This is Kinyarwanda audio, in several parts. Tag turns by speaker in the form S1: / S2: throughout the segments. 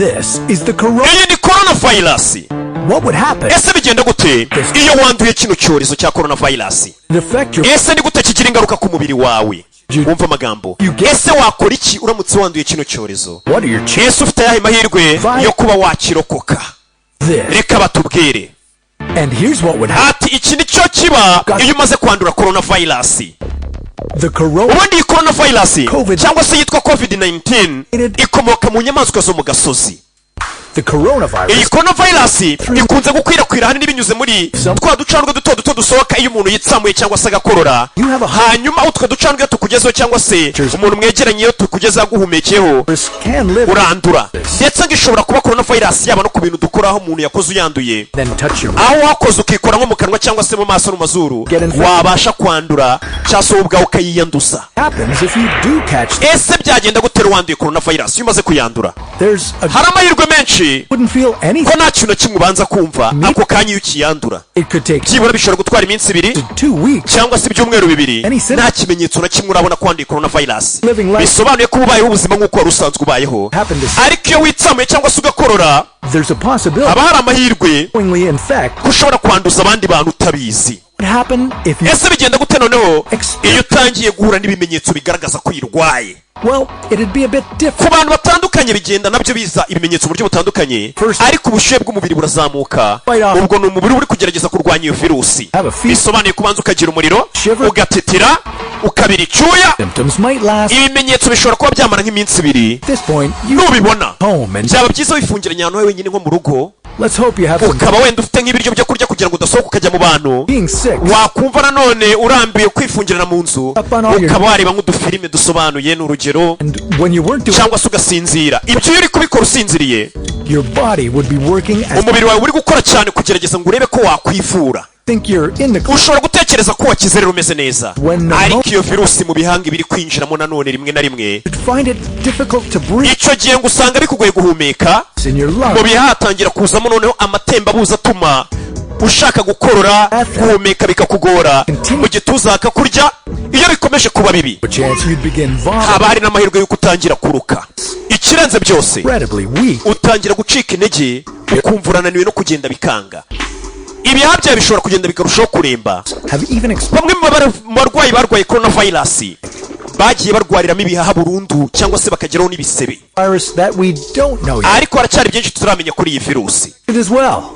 S1: This is the
S2: iyi ni coronavirus.
S1: What would happen?
S2: Ese bigenda gute iyo wanduye kino cyorezo cya coronavirus? Ese ni gute kigira ingaruka ku mubiri wawe? Wumva amagambo. Ese wakora iki uramutse wanduye kino cyorezo? Ese ufite ayahe mahirwe yo kuba wakirokoka? Reka batubwire. Ati iki ni cyo kiba iyo umaze kwandura coronavirus. Ubundi iyi coronavirus cyangwa se yitwa COVID-19 ikomoka mu nyamaswa zo mu gasozi. Iyi coronavirus ikunze gukwirakwira hanini binyuze muri twa ducandwe duto dusohoka iyo umuntu yitsamuye cyangwa se agakorora. Hanyuma utwo ducandwe tukugezeho cyangwa se umuntu mwegeranye iyo tukugezeho guhumekeho urandura. Ndetse ngishobora kuba coronavirus yaba no ku bintu dukoraho umuntu yakoze uyanduye. Aho wakoze ukikora nko mu kanwa cyangwa se mu maso no mazuru wabasha kwandura cyangwa se ubwawe ukayiyanduza. Ese byagenda gutera wanduye coronavirus iyo umaze kuyandura? Hari amahirwe menshi ko nta kintu kimwe ubanza kumva ako kanya iyo ukiyandura. Byibura bishobora gutwara iminsi 2 cyangwa se ibyumweru 2 nta kimenyetso na kimwe urabona ko wanduye coronavirus. Bisobanuye ko ubayeho ubuzima nk'uko wari usanzwe ubayeho. Ariko iyo witsamuye cyangwa se ugakorora haba hari amahirwe ko ushobora kwanduza abandi bantu utabizi. Ese bigenda gute noneho iyo utangiye guhura n'ibimenyetso bigaragaza ko uyirwaye? Ku bantu batandukanye bigenda nabyo biza ibimenyetso mu buryo butandukanye, ariko ubushyuhe bw'umubiri burazamuka. Ubwo ni umubiri uri kugerageza kurwanya iyo virusi. Bisobanuye kubanza ukagira umuriro, ugatitira, ukabira icyuya. Ibimenyetso bishobora kuba byamara nk'iminsi 2. Nubibona byaba byiza wifungiranye ahantu wenyine nko mu rugo, ukaba wenda ufite nk'ibiryo byo kurya kugira ngo udasohoka ukajya mu bantu. Wakumva nanone urambiye kwifungirana mu nzu, ukaba wareba nk'udufilime dusobanuye n'urugero, cyangwa se ugasinzira. Ibyo uri kubikora usinziriye, umubiri wawe uri gukora cyane kugerageza ngo urebe ko wakwivura. Ushobora gutekereza ko wakize rero umeze neza, ariko iyo virusi mu bihanga ibiri kwinjiramo nanone rimwe na rimwe, icyo gihe ngo usanga bikugoye guhumeka. Mu bihaha hatangira kuzamo noneho amatembabuzi atuma ushaka gukorora, guhumeka bikakugora, mu gituza hakakurya. Iyo bikomeje kuba bibi haba hari n'amahirwe y'uko utangira kuruka. Ikirenze byose utangira gucika intege, ukumva urananiwe no kugenda bikanga. Ibihaha byawe bishobora kugenda bikarushaho kuremba. Bamwe mu barwayi barwaye coronavirus bagiye barwariramo ibihaha burundu cyangwa se bakageraho n'ibisebe. Ariko haracyari byinshi tutaramenya kuri iyi virusi.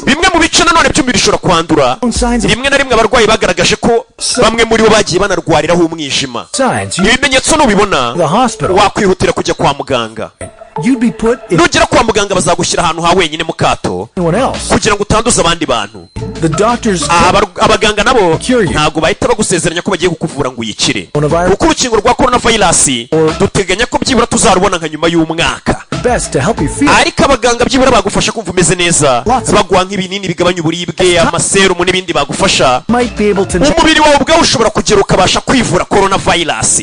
S2: Bimwe mu bice nanone by'umubiri bishobora kwandura. Rimwe na rimwe abarwayi bagaragaje ko bamwe muri bo bagiye banarwariraho umwijima. Ibimenyetso nubibona wakwihutira kujya kwa muganga. Nugera kwa muganga bazagushyira ahantu ha wenyine mu kato kugira ngo utanduza abandi bantu. Abaganga nabo ntago bahita bagusezeranya ko bagiye kukuvura ngo uyikire, kuko urukingo rwa coronavirus duteganya ko byibura tuzarubona nka nyuma y'umwaka. Ariko abaganga byibura bagufasha kumva umeze neza, baguha nk'ibinini bigabanya uburibwe, amaserumu n'ibindi bagufasha. Umubiri wawe ubwawe ushobora kugera ukabasha kwivura coronavirus,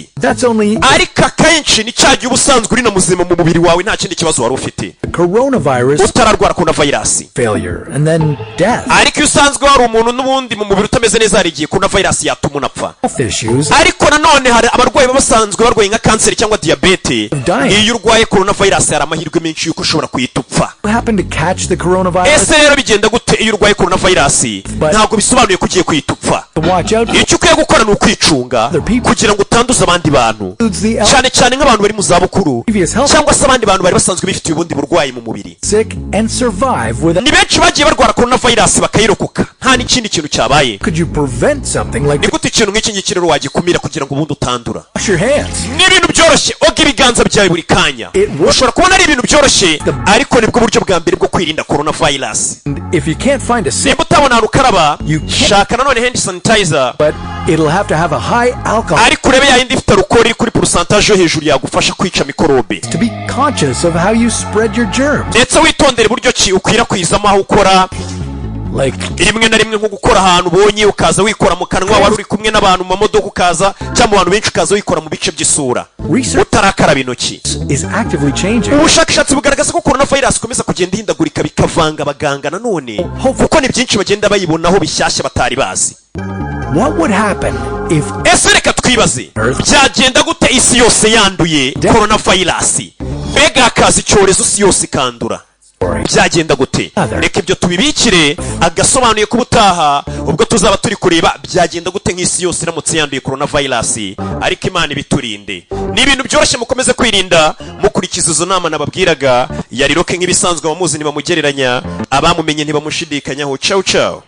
S2: ariko akenshi ni cyagiye ubusanzwe uri na muzima mu mubiri wawe nta kindi kibazo wari ufite utararwara coronavirus. Ariko iyo usanzwe wari umuntu n'ubundi mu mubiri utameze neza, hari igihe coronavirus yatuma unapfa. Ariko nanone hari abarwayi basanzwe barwaye nka kanseri cyangwa diyabete. Iyo urwaye coronavirus hari amahirwe menshi yuko ushobora kuyitupfa. Ese rero bigenda gute iyo urwaye coronavirus? Ntabwo bisobanuye ko ugiye kuyitupfa. Icyo ukwiye gukora ni ukwicunga kugira ngo utanduze abandi bantu, cyane cyane nk'abantu bari mu zabukuru cyangwa se abandi bantu bari basanzwe bifitiye ubundi burwayi mu mubiri. Ni benshi bagiye barwara coronavirus bakayirokoka nta n'ikindi kintu cyabaye. Ni gute ikintu nk'iki ngiki rero wagikumira kugira ngo ubundi utandura? Ni ibintu byoroshye. Oga ibiganza byawe buri kanya. Ushobora kubona ari ibintu byoroshye, ariko nibwo buryo bwa mbere bwo kwirinda coronavirus. Niba utabona ahantu ukaraba, shaka nanone hand sanitizer, ariko urebe yayindi ifite alcohol iri kuri pourcentage yo hejuru yagufasha kwica mikorobe. Ndetse witondere buryo ki ukwirakwizamo aho ukora. Rimwe na rimwe nko gukora ahantu ubonye ukaza wikora mu kanwa, wari uri kumwe n'abantu mu mamodoka ukaza, cyangwa mu bantu benshi ukaza wikora mu bice by'isura utarakaraba intoki. Ubushakashatsi bugaragaza ko coronavirus ikomeza kugenda ihindagurika bikavanga abaganga nanone, kuko ni byinshi bagenda bayibonaho bishyashya batari bazi. Ese reka twibaze, byagenda gute isi yose yanduye coronavirus? Mbega hakaza icyorezo isi yose ikandura? byagenda gute reka ibyo tubibikire agasobanuye ko ubutaha ubwo tuzaba turi kureba byagenda gute nk'isi yose iramutse yanduye coronavirus ariko Imana ibiturinde ni ibintu byoroshye mukomeze kwirinda mukurikiza izo nama nababwiraga yari Roke nk'ibisanzwe abamuzi ntibamugereranya abamumenye ntibamushidikanyaho ciao ciao